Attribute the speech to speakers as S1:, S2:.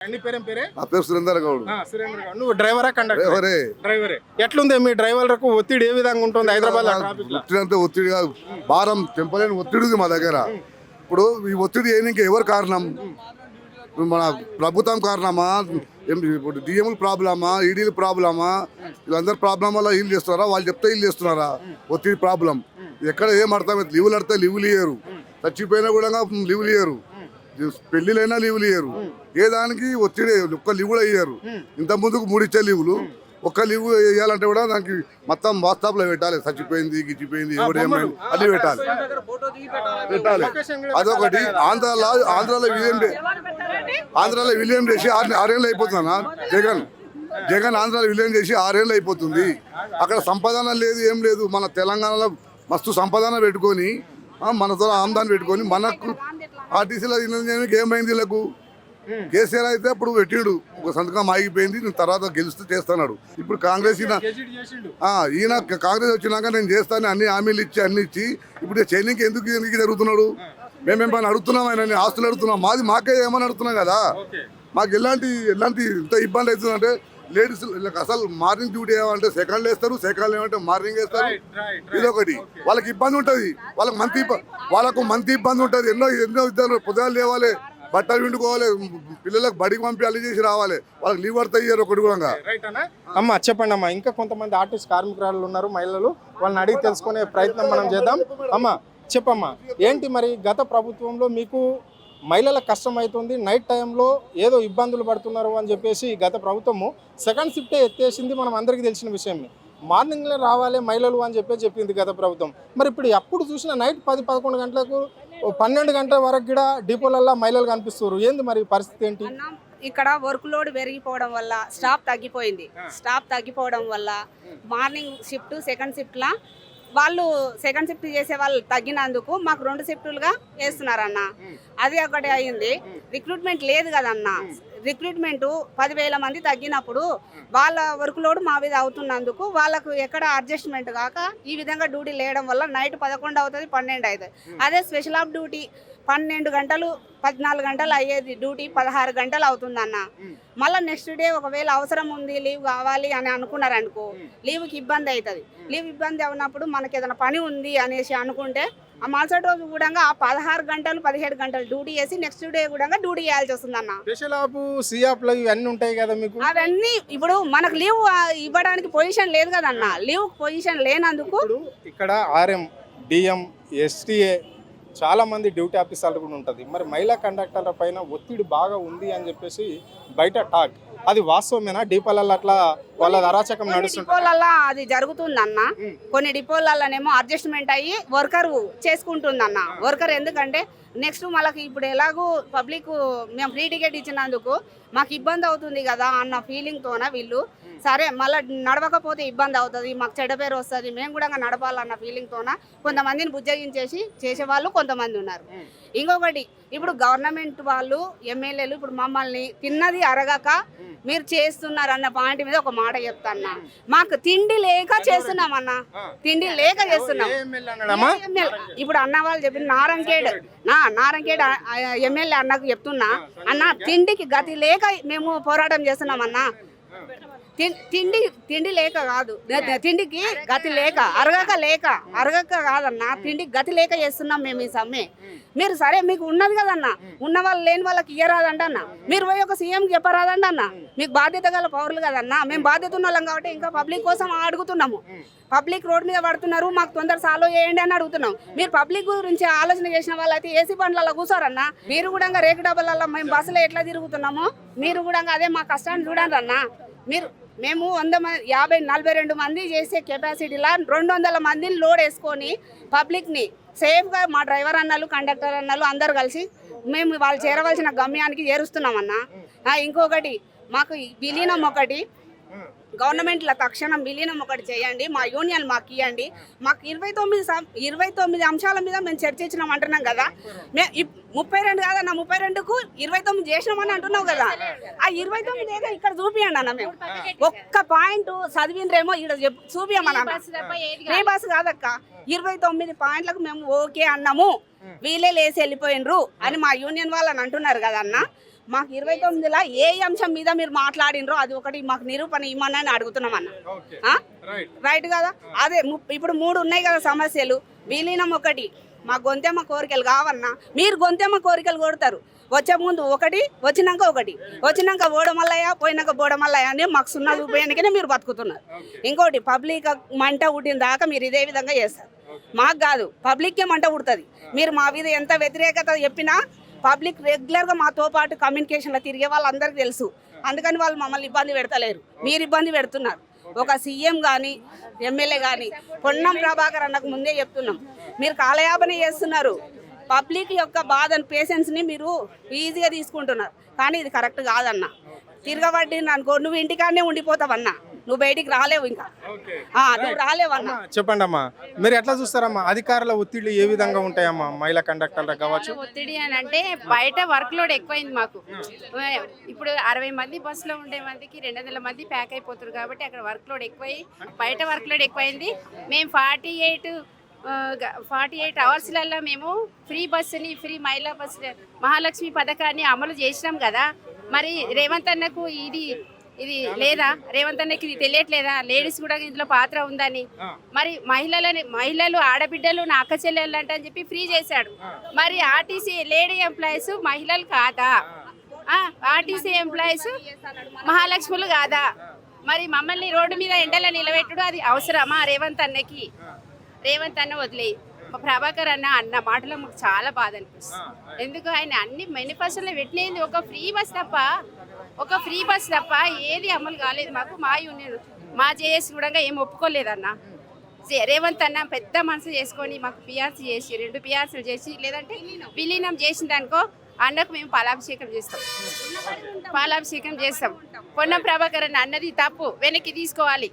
S1: నా పేరు సురేందర్ గౌడ్.
S2: నువ్వు డ్రైవరా కండక్టర్? డ్రైవరే. ఎట్లుంది మీ డ్రైవర్లకు ఒత్తిడి ఏ విధంగా ఉంటుంది హైదరాబాద్
S1: ఒత్తిడి అంటే ఒత్తిడి కాదు, భారం తెంపలేని ఒత్తిడి ఉంది మా దగ్గర. ఇప్పుడు ఈ ఒత్తిడి ఇంకా ఎవరు కారణం? మన ప్రభుత్వం కారణమా? ఇప్పుడు డిఎంలు ప్రాబ్లమా, ఈడీలు ప్రాబ్లమా? వీళ్ళందరూ ప్రాబ్లం వల్ల వీళ్ళు చేస్తున్నారా? వాళ్ళు చెప్తే వీళ్ళు చేస్తున్నారా? ఒత్తిడి ప్రాబ్లం. ఎక్కడ ఏం అర్థమైంది? లీవులు అడితే లీవులు ఇయ్యరు, చచ్చిపోయినా కూడా లీవులు ఇయ్యరు, పెళ్లిలైనా లీవులు ఇయ్యరు. ఏ దానికి ఒత్తిడి, ఒక్క లీవ్ కూడా ఇయ్యరు. ఇంత ముందుకు 3 ఇచ్చే లీవులు, ఒక్క లీవ్ వేయాలంటే కూడా దానికి మొత్తం వాట్సాప్లో పెట్టాలి. చచ్చిపోయింది, గిచ్చిపోయింది, ఎవరు ఏమైంది అన్ని పెట్టాలి. అదొకటి. ఆంధ్రాలో విలీనం చేసి 6 ఏళ్ళు అయిపోతుందన్నా. జగన్ ఆంధ్రాలో విలీనం చేసి 6 ఏళ్ళు అయిపోతుంది. అక్కడ సంపాదన లేదు, ఏం లేదు. మన తెలంగాణలో మస్తు సంపాదన పెట్టుకొని, మనతో ఆమ్దాన్ని పెట్టుకొని, మనకు ఆర్టీసీలో ఏమైంది? వీళ్ళకు కేసీఆర్ అయితే అప్పుడు పెట్టిండు, ఒక సంతకం ఆగిపోయింది, నేను తర్వాత గెలిస్తే చేస్తున్నాడు. ఇప్పుడు కాంగ్రెస్ ఈయన కాంగ్రెస్ వచ్చినాక నేను చేస్తాను అన్ని హామీలు ఇచ్చి అన్ని ఇచ్చి ఇప్పుడు చైనీకి ఎందుకు జరుగుతున్నాడు? మేమేమైనా అడుగుతున్నాం, ఆయన ఆస్తులు అడుగుతున్నాం, మాకే ఏమని అడుగుతున్నాం కదా. మాకు ఎలాంటి ఇంత ఇబ్బంది అవుతుందంటే, లేడీస్ అసలు మార్నింగ్ డ్యూటీ ఏమంటే సెకండ్లు వేస్తారు, సెకండ్లు ఏమంటే మార్నింగ్ వేస్తారు. ఇదొకటి. వాళ్ళకి ఇబ్బంది ఉంటుంది, వాళ్ళకు మంత్ ఇబ్బంది ఉంటుంది. ఎన్నో ఇద్దరు పొద్దుగాలు లేవాలి, బట్టలు విండుకోవాలి, పిల్లలకు బడికి పంపి అల్లి చేసి రావాలి, వాళ్ళకి లీవ్ పడతాయి ఒకటి కూడా.
S2: అమ్మ చెప్పండి అమ్మా, ఇంకా కొంతమంది ఆర్టిస్ట్ కార్మికురాలు ఉన్నారు, మహిళలు, వాళ్ళని అడిగి తెలుసుకునే ప్రయత్నం మనం చేద్దాం. అమ్మ చెప్పమ్మా, ఏంటి మరి గత ప్రభుత్వంలో మీకు మహిళలకు కష్టం అవుతుంది, నైట్ టైంలో ఏదో ఇబ్బందులు పడుతున్నారు అని చెప్పేసి గత ప్రభుత్వము సెకండ్ షిఫ్టే ఎత్తేసింది, మనం అందరికీ తెలిసిన విషయమే. మార్నింగ్లో రావాలి మహిళలు అని చెప్పింది గత ప్రభుత్వం. మరి ఇప్పుడు ఎప్పుడు చూసినా నైట్ 10-11 గంటలకు 12 గంటల వరకు కూడా డిపోలల్లో మహిళలు కనిపిస్తారు. ఏంది మరి పరిస్థితి ఏంటి?
S3: ఇక్కడ వర్క్ లోడ్ పెరిగిపోవడం వల్ల స్టాప్ తగ్గిపోయింది. స్టాప్ తగ్గిపోవడం వల్ల మార్నింగ్ షిఫ్ట్, సెకండ్ షిఫ్ట్లా వాళ్ళు సెకండ్ షిఫ్ట్ చేసే వాళ్ళు తగ్గినందుకు మాకు 2 షిఫ్టులుగా వేస్తున్నారన్న. అది ఒకటి అయింది. రిక్రూట్మెంట్ లేదు కదన్న. రిక్రూట్మెంట్ 10,000 మంది తగ్గినప్పుడు వాళ్ళ వర్క్ లోడ్ మా మీద అవుతున్నందుకు వాళ్ళకు ఎక్కడ అడ్జస్ట్మెంట్ కాక ఈ విధంగా డ్యూటీ లేయడం వల్ల నైట్ 11 అవుతుంది, 12 అవుతుంది. అదే స్పెషల్ ఆఫ్ డ్యూటీ 12 గంటలు 14 గంటలు అయ్యేది డ్యూటీ 16 గంటలు అవుతుందన్న. మళ్ళీ నెక్స్ట్ డే ఒకవేళ అవసరం ఉంది, లీవ్ కావాలి అని అనుకున్నారనుకో, లీవ్కి ఇబ్బంది అవుతుంది. లీవ్ ఇబ్బంది అవునప్పుడు మనకి ఏదైనా పని ఉంది అనేసి అనుకుంటే ఆ మరుసటి రోజు కూడా ఆ 16 గంటలు 17 గంటలు డ్యూటీ చేసి నెక్స్ట్ డే కూడా డ్యూటీ చేయాల్సి వస్తుంది అన్న.
S2: స్పెషల్ ఆఫ్, సిఆఫ్లు ఇవన్నీ ఉంటాయి కదా మీకు.
S3: అవన్నీ ఇప్పుడు మనకు లీవ్ ఇవ్వడానికి పొజిషన్ లేదు కదన్న. లీవ్ పొజిషన్ లేనందుకు
S2: ఇక్కడ ఆర్ఎం, డిఎం, ఎస్టీఏ చాలా మంది డ్యూటీ ఆఫీసర్లు కూడా ఉంటుంది. మరి మహిళా కండక్టర్ల పైన ఒత్తిడి బాగా ఉంది అని చెప్పేసి బయట టాక్. అది వాస్తవమేనా? డిపోలలో అట్లా వాళ్ళ అరాచకం నడుస్తుంది?
S3: డిపోలలో అది జరుగుతుందన్న. కొన్ని డిపోలలోనేమో అడ్జస్ట్మెంట్ అయ్యి వర్కర్ చేసుకుంటుందన్న. వర్కర్ ఎందుకంటే నెక్స్ట్ మనకి ఇప్పుడు ఎలాగూ పబ్లిక్ మేము ఫ్రీ టికెట్ ఇచ్చినందుకు మాకు ఇబ్బంది అవుతుంది కదా అన్న ఫీలింగ్తోన వీళ్ళు సరే మళ్ళీ నడవకపోతే ఇబ్బంది అవుతుంది, మాకు చెడ్డ పేరు వస్తుంది, మేము కూడా నడపాలన్న ఫీలింగ్తోన కొంతమందిని బుజ్జగించేసి చేసేవాళ్ళు కొంతమంది ఉన్నారు. ఇంకొకటి, ఇప్పుడు గవర్నమెంట్ వాళ్ళు ఎమ్మెల్యేలు ఇప్పుడు మమ్మల్ని తిన్నది అరగక మీరు చేస్తున్నారు అన్న పాయింట్ మీద ఒక మాట చెప్తాన్నా. మాకు తిండి లేక చేస్తున్నామన్నా, తిండి లేక చేస్తున్నాం. ఇప్పుడు అన్న వాళ్ళు చెప్పిన నారంకేడ్ ఎమ్మెల్యే అన్నకు చెప్తున్నా, అన్న తిండికి గతి లేక మేము పోరాటం చేస్తున్నామన్నా. తిండి లేక కాదు, తిండికి గతి లేక అరగక కాదన్న, తిండికి గతి లేక చేస్తున్నాం మేము ఈ సమ్మె. మీరు సరే మీకు ఉన్నది కదన్న, ఉన్న వాళ్ళు లేని వాళ్ళకి ఇయ్యరాదండి అన్న. మీరు పోయి ఒక సీఎంకి చెప్పరాదండి అన్న. మీకు బాధ్యత గల పౌరులు కదన్న. మేము బాధ్యత ఉన్న వాళ్ళం కాబట్టి ఇంకా పబ్లిక్ కోసం అడుగుతున్నాము. పబ్లిక్ రోడ్ మీద పడుతున్నారు, మాకు తొందర సాల్వ్ చేయండి అని అడుగుతున్నాం. మీరు పబ్లిక్ గురించి ఆలోచన చేసిన వాళ్ళైతే ఏసీ బండ్లలో కూర్చోరన్న. మీరు కూడా రేకు డబ్బులలో మేము బస్సులో ఎట్లా తిరుగుతున్నామో మీరు కూడా అదే మా కష్టాన్ని చూడండి అన్న. మేము 42 మంది చేసే కెపాసిటీలా 200 మందిని లోడ్ వేసుకొని పబ్లిక్ని సేఫ్గా మా డ్రైవర్ అన్నలు, కండక్టర్ అన్నలు అందరు కలిసి మేము వాళ్ళు చేరవలసిన గమ్యానికి చేరుస్తున్నామన్నా. ఇంకొకటి, మాకు విలీనం ఒకటి గవర్నమెంట్లో తక్షణం విలీనం ఒకటి చేయండి, మా యూనియన్ మాకు ఇవ్వండి. మాకు 29 అంశాల మీద మేము చర్చించినాం అంటున్నాం కదా. 32 కాదన్న, 32కు 29 చేసినామని అంటున్నావు కదా. ఆ 29 ఏదో ఇక్కడ చూపియండి అన్న. మేము ఒక్క పాయింట్ చదివినరేమో ఇక్కడ చూపియమన్నా. ఫ్రీ బస్ కాదక్క, 29 పాయింట్లకు మేము ఓకే అన్నాము, వీళ్ళే లేసి వెళ్ళిపోయినరు అని మా యూనియన్ వాళ్ళని అంటున్నారు కదా అన్న. మాకు 29లో ఏ అంశం మీద మీరు మాట్లాడినరో అది ఒకటి మాకు నిరూపణ ఇమ్మని అడుగుతున్నాం అన్న. ఆ? రైట్ కదా. అదే ఇప్పుడు 3 ఉన్నాయి కదా సమస్యలు. విలీనం ఒకటి, మా గొంతెమ్మ కోరికలు కావన్నా మీరు గొంతెమ్మ కోరికలు కొడతారు. వచ్చే ముందు ఒకటి, వచ్చినాక ఒకటి, వచ్చినాక బోడమల్లయ్య, పోయినాక బోడమల్లయ్య అని మాకు 0 రూపాయలకే మీరు బతుకుతున్నారు. ఇంకోటి పబ్లిక్ మంట ఉట్టిన దాకా మీరు ఇదే విధంగా చేస్తారు. మాకు కాదు, పబ్లిక్కే మంట ఉడుతుంది. మీరు మా మీద ఎంత వ్యతిరేకత చెప్పినా పబ్లిక్ రెగ్యులర్గా మాతో పాటు కమ్యూనికేషన్లో తిరిగే వాళ్ళందరికీ తెలుసు. అందుకని వాళ్ళు మమ్మల్ని ఇబ్బంది పెడతలేరు, మీరు ఇబ్బంది పెడుతున్నారు. ఒక సీఎం కానీ ఎమ్మెల్యే కానీ పొన్నం ప్రభాకర్ అన్నకు ముందే చెప్తున్నాం, మీరు కాలయాపన చేస్తున్నారు. పబ్లిక్ యొక్క బాధను పేషెంట్స్ని మీరు ఈజీగా తీసుకుంటున్నారు. కానీ ఇది కరెక్ట్ కాదన్న. తిరగబడి అనుకో నువ్వు ఇంటికాడనే ఉండిపోతావన్నా, నువ్వు బయటికి రాలేవు. ఇంకా నువ్వు రాలేవన్నా.
S2: చెప్పండి అమ్మా, మీరు ఎట్లా చూస్తారమ్మా అధికారుల ఒత్తిళ్లు ఏ విధంగా ఉంటాయమ్మా మహిళా కండక్టర్లు కావచ్చు?
S4: ఒత్తిడి అని అంటే బయట వర్క్ లోడ్ ఎక్కువైంది మాకు. ఇప్పుడు 60 మంది బస్సులో ఉండే మందికి 200 మంది ప్యాక్ అయిపోతారు కాబట్టి అక్కడ వర్క్ లోడ్ ఎక్కువై బయట వర్క్ లోడ్ ఎక్కువైంది. మేము 48 అవర్స్లలో మేము ఫ్రీ బస్సుని, ఫ్రీ మహిళా బస్సు మహాలక్ష్మి పథకాన్ని అమలు చేసినాం కదా. మరి రేవంత్ అన్నకు ఇది లేదా? రేవంత్ అన్నకి ఇది తెలియట్లేదా? లేడీస్ కూడా ఇందులో పాత్ర ఉందని. మరి మహిళలు ఆడబిడ్డలు నా అక్క చెల్లెళ్ళు అంట అని చెప్పి ఫ్రీ చేశాడు. మరి ఆర్టీసీ లేడీ ఎంప్లాయీస్ మహిళలు కాదా? ఆర్టీసీ ఎంప్లాయీస్ మహాలక్ష్ములు కాదా? మరి మమ్మల్ని రోడ్డు మీద ఎండలో నిలబెట్టుడు అది అవసరమా రేవంత్ అన్నకి? రేవంత్ అన్న వదిలేయి, ప్రభాకర్ అన్న మాటలో మాకు చాలా బాధ అనిపిస్తుంది. ఎందుకు ఆయన అన్ని మేనిఫెస్టోలో పెట్టినది ఒక ఫ్రీ బస్ తప్ప ఏది అమలు కాలేదు మాకు. మా యూనియన్ మా జేఏసీ కూడా ఏం ఒప్పుకోలేదన్న. రేవంత్ అన్న పెద్ద మనసు చేసుకొని మాకు పిఆర్సీ చేసి 2 పిఆర్సీలు చేసి లేదంటే విలీనం చేసిందనుకో అన్నకు మేము పాలాభిషేకం చేస్తాం. పొన్నం ప్రభాకర్ అన్నది తప్పు వెనక్కి తీసుకోవాలి.